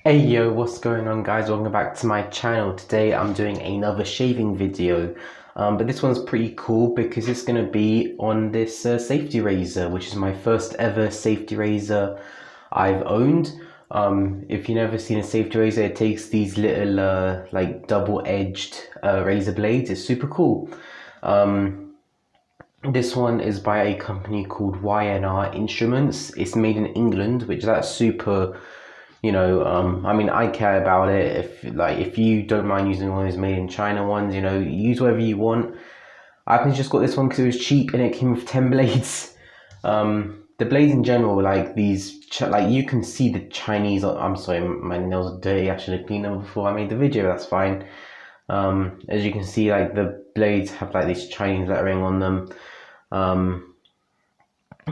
Hey yo, what's going on guys? Welcome back to my channel. Today I'm doing another shaving video, but this one's pretty cool because it's going to be on this safety razor, which is my first ever safety razor I've owned. If you've never seen a safety razor, it takes these little like double-edged razor blades. It's super cool. This one is by a company called YNR Instruments. It's made in England, which that's super, I mean, I care about it. If you don't mind using one of those made in China ones, use whatever you want. I just got this one because it was cheap and it came with 10 blades. The blades in general, like these, like you can see the Chinese, I'm sorry, my nails are dirty. I should have cleaned them before I made the video, that's fine. As you can see, like the blades have like this Chinese lettering on them.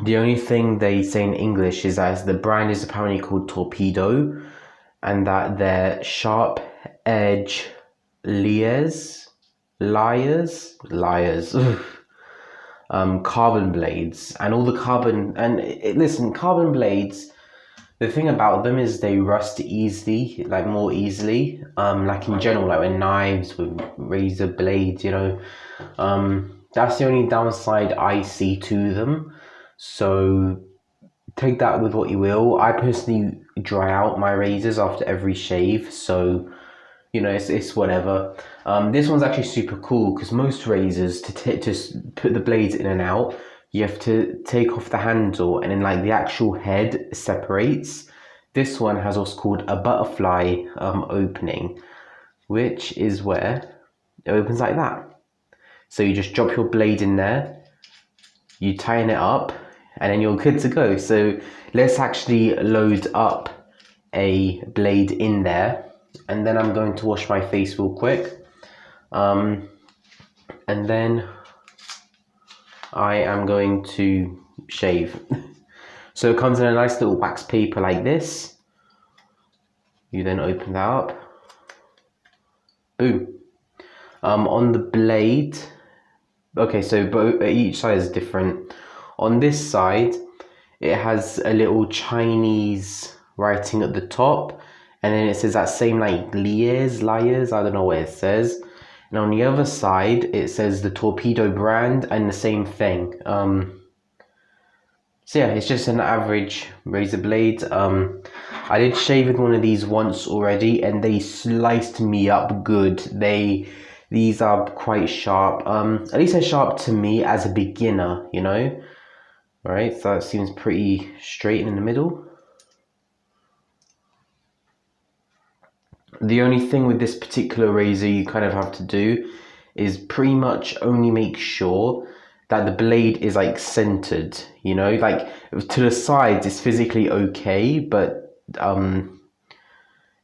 The only thing they say in English is that the brand is apparently called Torpedo, and that they're sharp edge liars, carbon blades, and all the carbon. And listen, carbon blades. The thing about them is they rust easily, like more easily. Like in general, like with knives, with razor blades, that's the only downside I see to them. So take that with what you will. I personally dry out my razors after every shave, so it's whatever. This one's actually super cool because most razors, to put the blades in and out, you have to take off the handle and then like the actual head separates. This one has what's called a butterfly opening, which is where it opens like that. So you just drop your blade in there, you tighten it up, and then you're good to go. So let's actually load up a blade in there, and then I'm going to wash my face real quick, and then I am going to shave. So it comes in a nice little wax paper like this. You then open that up, boom. On the blade, okay, so each side is different. On this side, it has a little Chinese writing at the top, and then it says that same like liars, I don't know what it says. And on the other side, it says the Torpedo brand and the same thing. So yeah, it's just an average razor blade. I did shave with one of these once already, and they sliced me up good. These are quite sharp. At least they're sharp to me as a beginner, Right, so that seems pretty straight in the middle. The only thing with this particular razor you kind of have to do is pretty much only make sure that the blade is like centered, like to the sides it's physically okay, but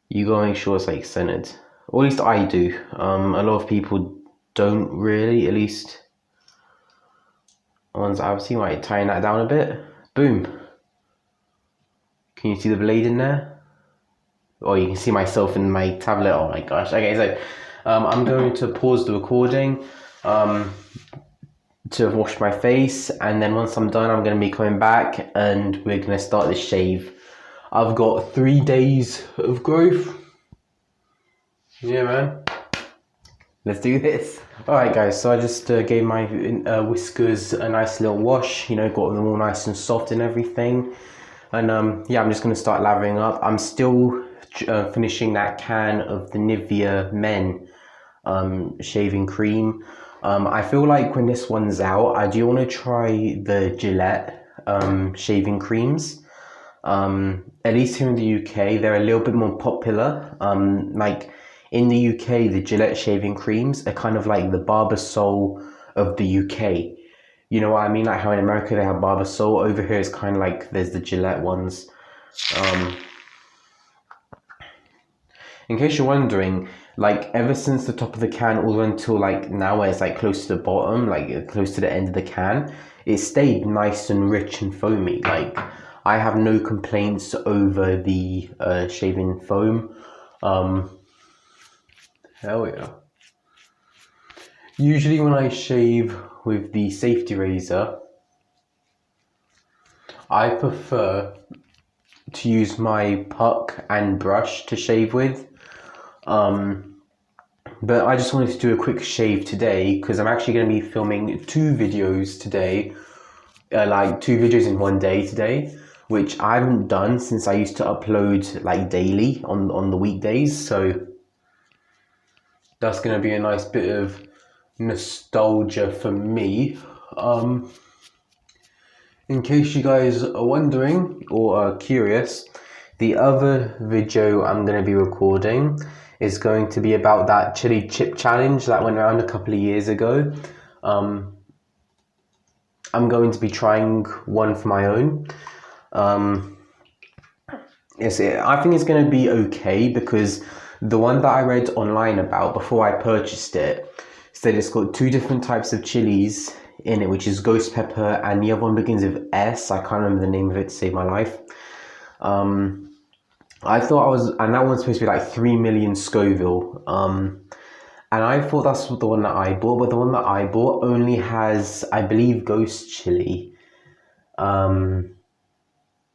you gotta make sure it's like centered. Or at least I do. A lot of people don't really, at least ones I've seen. Right, tying that down a bit, boom. Can you see the blade in there? Oh, you can see myself in my tablet. Oh my gosh. Okay, so I'm going to pause the recording to wash my face, and then once I'm done, I'm going to be coming back and we're going to start this shave. I've got 3 days of growth. Yeah, man. Let's do this. Alright guys, so I just gave my whiskers a nice little wash, got them all nice and soft and everything. And yeah, I'm just going to start lathering up. I'm still finishing that can of the Nivea Men shaving cream. I feel like when this one's out, I do want to try the Gillette shaving creams. At least here in the UK, they're a little bit more popular. Like in the UK, the Gillette shaving creams are kind of like the Barbasol of the UK. You know what I mean? Like how in America they have Barbasol. Over here it's kind of like there's the Gillette ones. In case you're wondering, like ever since the top of the can all the way until like now where it's like close to the bottom, like close to the end of the can, it stayed nice and rich and foamy. Like I have no complaints over the shaving foam. Hell yeah. Usually when I shave with the safety razor, I prefer to use my puck and brush to shave with. But I just wanted to do a quick shave today because I'm actually going to be filming 2 videos today, like 2 videos in one day today, which I haven't done since I used to upload like daily on the weekdays. So that's going to be a nice bit of nostalgia for me. In case you guys are wondering or are curious, the other video I'm going to be recording is going to be about that chili chip challenge that went around a couple of years ago. I'm going to be trying one for my own. I think it's going to be okay because the one that I read online about before I purchased it said it's got 2 different types of chilies in it, which is ghost pepper, and the other one begins with S. I can't remember the name of it to save my life. I thought and that one's supposed to be like 3 million Scoville. And I thought that's the one that I bought, but the one that I bought only has, I believe, ghost chili. And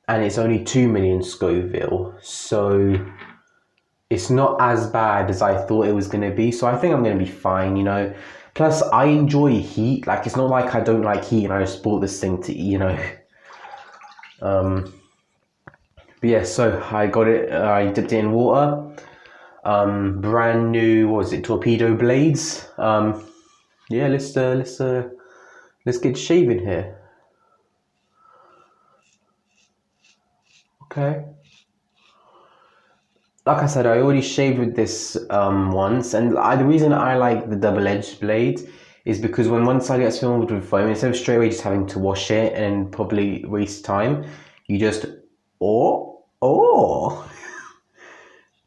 it's only 2 million Scoville. So it's not as bad as I thought it was going to be. So I think I'm going to be fine, you know. Plus, I enjoy heat. Like, it's not like I don't like heat and I just bought this thing to eat, you know. But yeah, so I got it. I dipped it in water. Brand new, what was it, torpedo blades. Yeah, let's get shaving here. Okay. Like I said, I already shaved with this once, and the reason I like the double-edged blade is because when one side gets filled with foam, instead of straight away just having to wash it and probably waste time, you just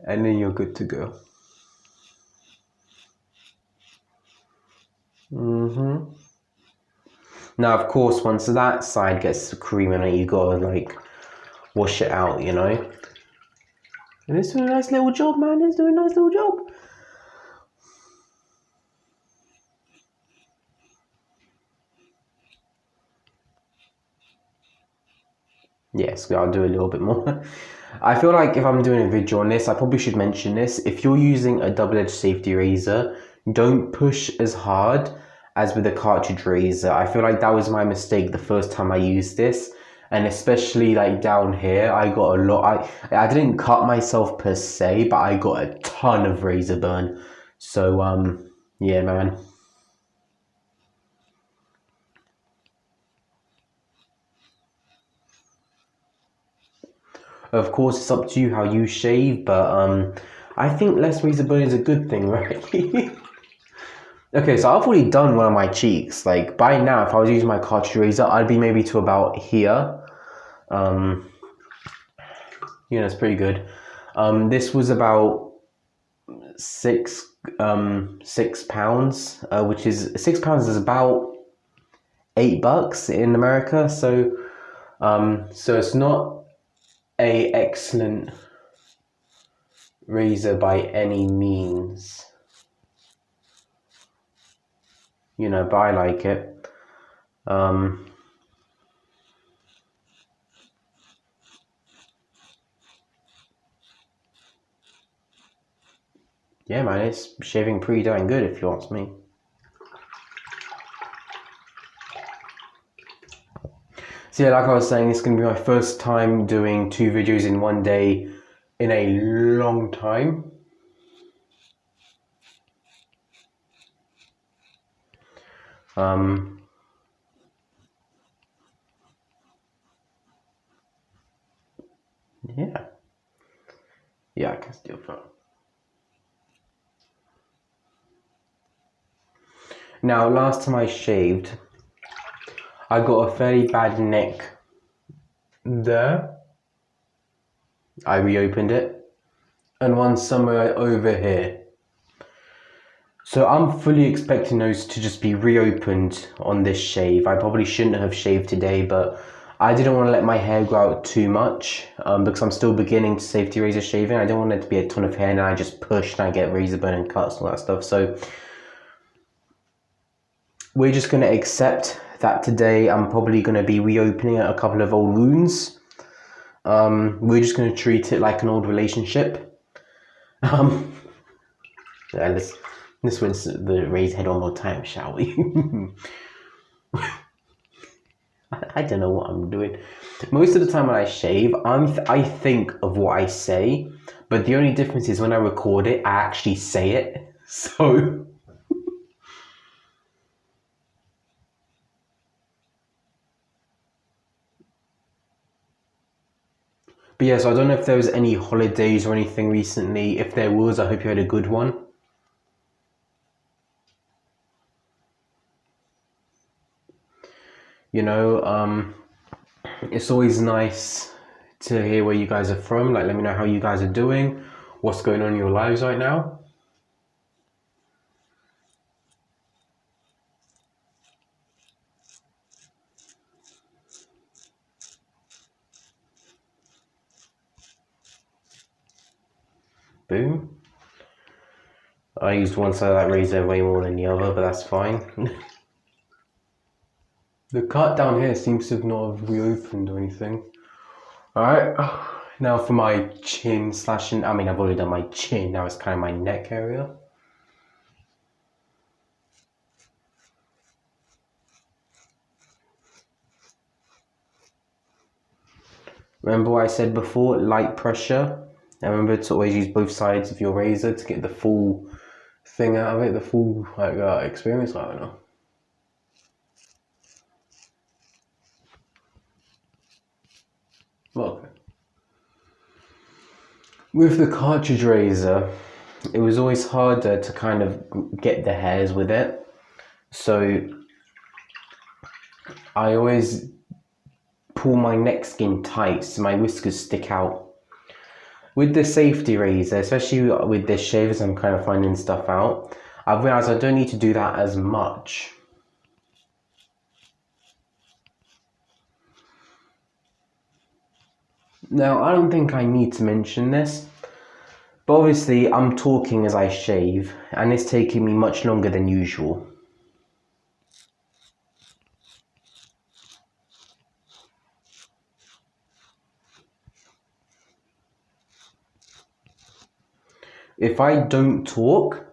and then you're good to go. Now, of course, once that side gets cream in it, you gotta like wash it out, you know. And it's doing a nice little job, man. It's doing a nice little job. Yes, I'll do a little bit more. I feel like if I'm doing a video on this, I probably should mention this. If you're using a double-edged safety razor, don't push as hard as with a cartridge razor. I feel like that was my mistake the first time I used this. And especially like down here, I got a lot. I didn't cut myself per se, but I got a ton of razor burn. So yeah, man. Of course, it's up to you how you shave, but I think less razor burn is a good thing, right? Okay, so I've already done one of my cheeks. Like by now, if I was using my cartridge razor, I'd be maybe to about here. You know, it's pretty good. This was about £6, which is £6 is about $8 in America. So it's not a excellent razor by any means. You know, but I like it. Yeah, man, it's shaving pretty darn good if you ask me. So yeah, like I was saying, it's going to be my first time doing 2 videos in one day in a long time. Yeah, I can still film. Now, last time I shaved, I got a fairly bad nick there. I reopened it, and one somewhere over here. So I'm fully expecting those to just be reopened on this shave. I probably shouldn't have shaved today, but I didn't want to let my hair grow out too much because I'm still beginning to safety razor shaving. I don't want it to be a ton of hair and I just push and I get razor burn and cuts and all that stuff. So we're just going to accept that today I'm probably going to be reopening a couple of old wounds. We're just gonna treat it like an old relationship. Yeah, let's rinse the raised head one more time, shall we? I don't know what I'm doing. Most of the time when I shave, I think of what I say, but the only difference is when I record it, I actually say it. So. But yeah, so I don't know if there was any holidays or anything recently. If there was, I hope you had a good one. You know, it's always nice to hear where you guys are from. Like, let me know how you guys are doing, what's going on in your lives right now. Boom. I used one side of that razor way more than the other, but that's fine. The cut down here seems to have not have reopened or anything. Alright, now for my chin slashing. I mean, I've already done my chin, now it's kind of my neck area. Remember what I said before, light pressure. And remember to always use both sides of your razor to get the full thing out of it, the full experience. I don't know. Well, okay. With the cartridge razor, it was always harder to kind of get the hairs with it. So I always pull my neck skin tight so my whiskers stick out. With the safety razor, especially with this shave, as I'm kind of finding stuff out, I've realized I don't need to do that as much. Now, I don't think I need to mention this, but obviously I'm talking as I shave, and it's taking me much longer than usual. If I don't talk,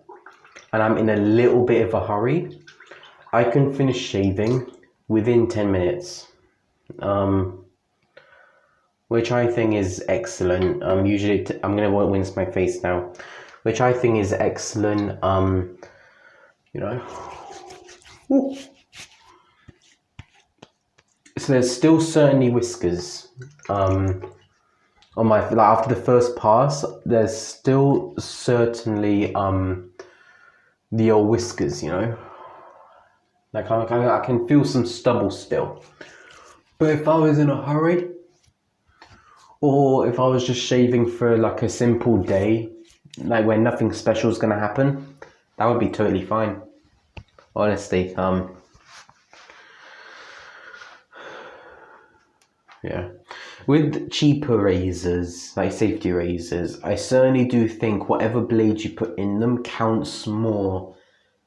and I'm in a little bit of a hurry, I can finish shaving within 10 minutes. Which I think is excellent. Usually, I'm going to rinse my face now, which I think is excellent. You know. Ooh. So there's still certainly whiskers. On my, like, after the first pass, there's still certainly the old whiskers. You know, like I can feel some stubble still. But if I was in a hurry, or if I was just shaving for like a simple day, like where nothing special is gonna happen, that would be totally fine. Honestly, yeah. With cheaper razors, like safety razors, I certainly do think whatever blade you put in them counts more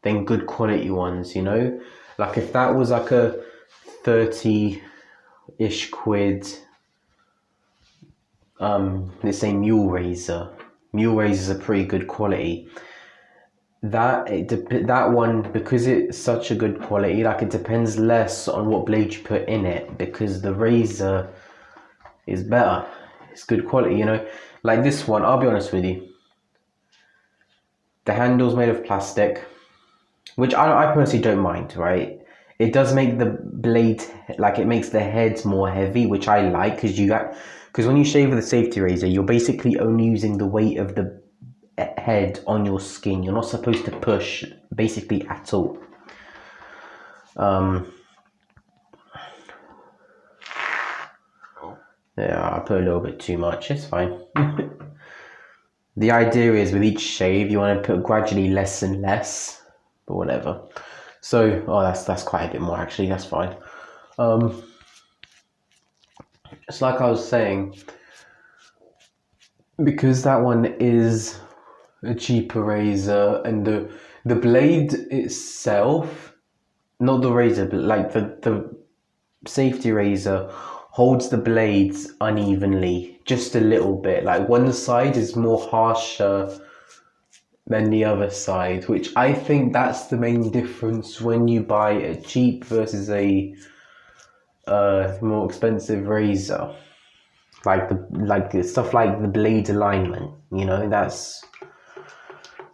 than good quality ones, you know? Like if that was like a 30-ish quid, let's say mule razor. Mule razors are pretty good quality. That one, because it's such a good quality, like it depends less on what blade you put in it, because the razor is better. It's good quality, you know. Like this one, I'll be honest with you. The handle's made of plastic, which I personally don't mind, right? It does make the blade, like it makes the head more heavy, which I like, because when you shave with a safety razor, you're basically only using the weight of the head on your skin. You're not supposed to push basically at all. Yeah, I put a little bit too much. It's fine. The idea is with each shave, you want to put gradually less and less, but whatever. So, that's quite a bit more actually. That's fine. It's like I was saying, because that one is a cheaper razor, and the blade itself, not the razor, but like the safety razor holds the blades unevenly, just a little bit. Like one side is more harsher than the other side, which I think that's the main difference when you buy a cheap versus a more expensive razor. Like the stuff like the blade alignment, you know, that's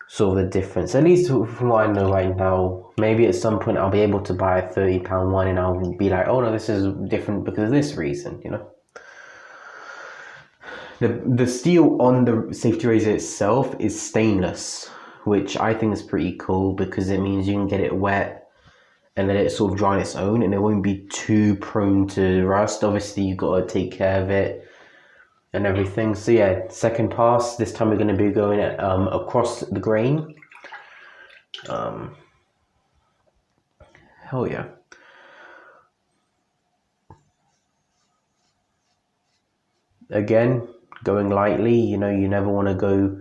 sort of the difference. At least from what I know right now. Maybe at some point I'll be able to buy a £30 one and I'll be like, oh no, this is different because of this reason, you know. The steel on the safety razor itself is stainless, which I think is pretty cool because it means you can get it wet and let it sort of dry on its own and it won't be too prone to rust. Obviously you got to take care of it and everything. So yeah, second pass, this time we're going to be going across the grain. Hell yeah. Again, going lightly, you know, you never want to go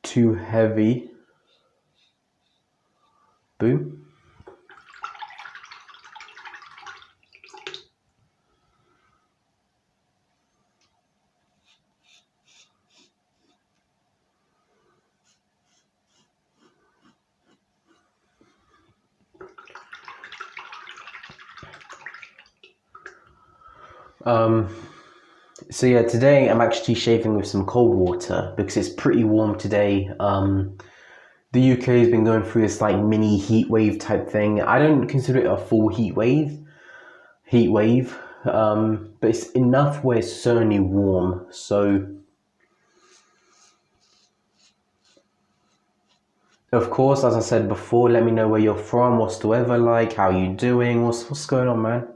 too heavy. Boom. So yeah, today I'm actually shaving with some cold water because it's pretty warm today. The UK has been going through this like mini heat wave type thing. I don't consider it a full heat wave, but it's enough where it's certainly warm. So of course, as I said before, let me know where you're from, what's the weather like, how you doing, what's going on, man.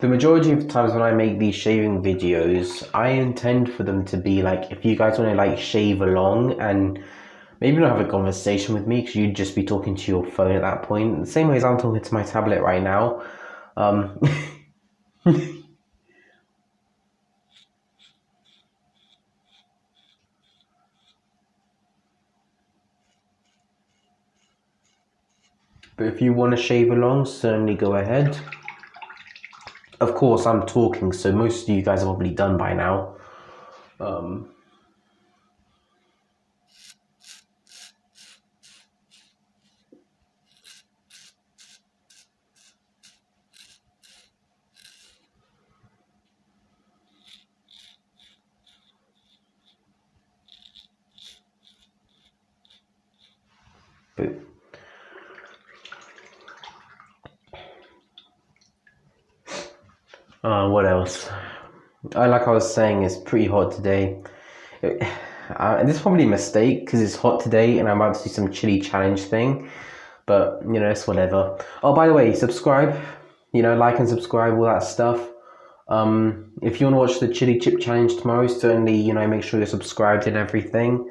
The majority of times when I make these shaving videos, I intend for them to be like, if you guys want to like shave along and maybe not have a conversation with me because you'd just be talking to your phone at that point. The same way as I'm talking to my tablet right now. But if you want to shave along, certainly go ahead. Of course, I'm talking, so most of you guys are probably done by now. But what else? Like I was saying, it's pretty hot today. And this is probably a mistake because it's hot today and I'm about to do some chili challenge thing. But, you know, it's whatever. Oh, by the way, subscribe. You know, like and subscribe, all that stuff. If you want to watch the chili chip challenge tomorrow, certainly, you know, make sure you're subscribed and everything.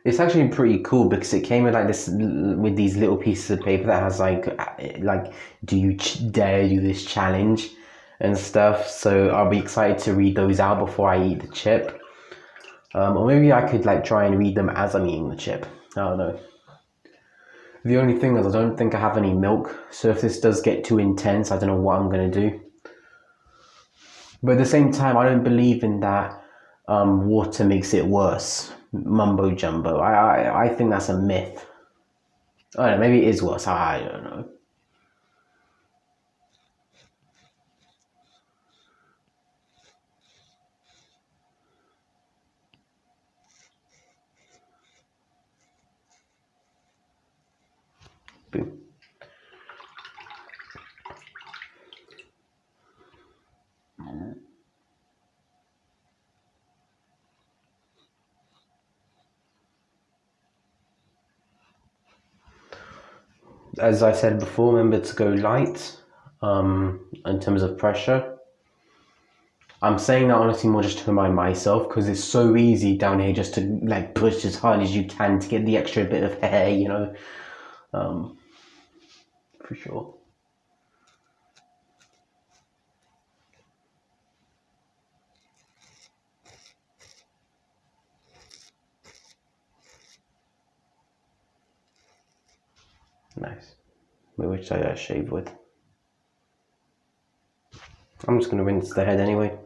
It's actually pretty cool because it came with like this, with these little pieces of paper that has like, do you dare do this challenge and stuff. So I'll be excited to read those out before I eat the chip. Or maybe I could like try and read them as I'm eating the chip. I don't know. The only thing is I don't think I have any milk. So if this does get too intense, I don't know what I'm going to do. But at the same time, I don't believe in that water makes it worse. Mumbo jumbo. I think that's a myth. I don't know, maybe it is worse. I don't know. Boom. As I said before, remember to go light in terms of pressure. I'm saying that honestly more just to remind myself because it's so easy down here just to like push as hard as you can to get the extra bit of hair, you know, for sure. Which side I shave with? I'm just gonna rinse the head anyway.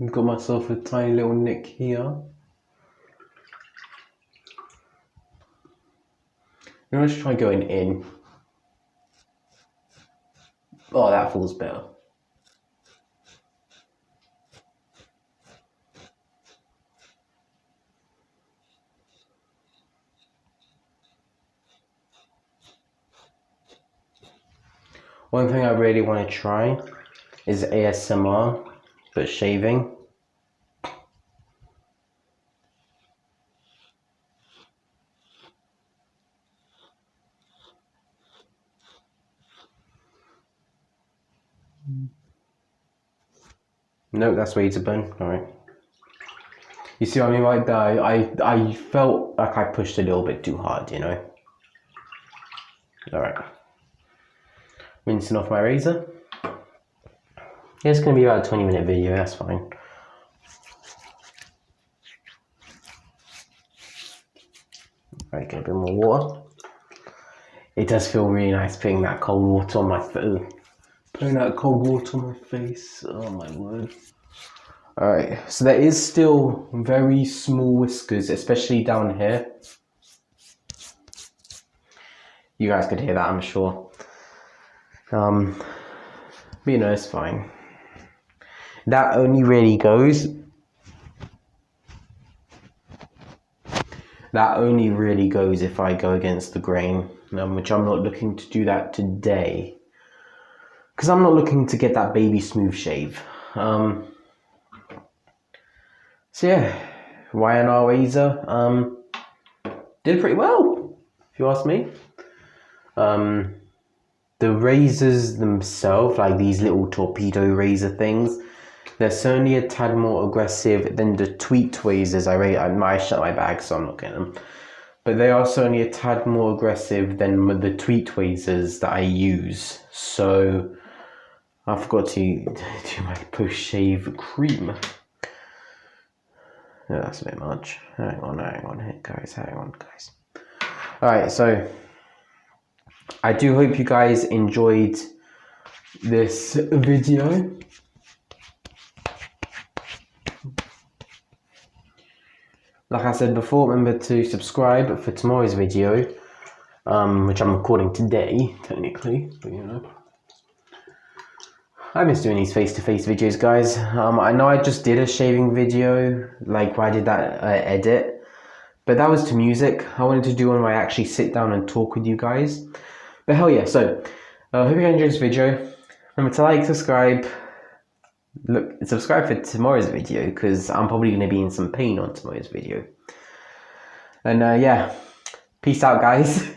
I've got myself a tiny little nick here. Now let's try going in. Oh, that feels better. One thing I really want to try is ASMR, but shaving. No, that's razor bone. All right. You see what I mean right there? I felt like I pushed a little bit too hard, you know. All right. Rinsing off my razor. Yeah, it's gonna be about a 20-minute video. That's fine. All right, get a bit more water. It does feel really nice putting that cold water on my face. Putting that cold water on my face. Oh my word. Alright, so there is still very small whiskers, especially down here. You guys could hear that, I'm sure. But you know, it's fine. That only really goes. That only really goes if I go against the grain, which I'm not looking to do that today. Because I'm not looking to get that baby smooth shave. So yeah, YNR razor did pretty well, if you ask me. The razors themselves, like these little torpedo razor things, they're certainly a tad more aggressive than the tweet razors. I might shut my bag, so I'm not getting them. But they are certainly a tad more aggressive than the tweet razors that I use. So I forgot to do my post-shave cream. Yeah, that's a bit much. Hang on, guys. Alright, so I do hope you guys enjoyed this video. Like I said before, remember to subscribe for tomorrow's video, which I'm recording today, technically, but you know. I miss doing these face-to-face videos, guys. I know I just did a shaving video, like where I did that edit, but that was to music. I wanted to do one where I actually sit down and talk with you guys. But hell yeah, so, hope you guys enjoyed this video. Remember to like, subscribe, subscribe for tomorrow's video, because I'm probably going to be in some pain on tomorrow's video. And yeah, peace out, guys.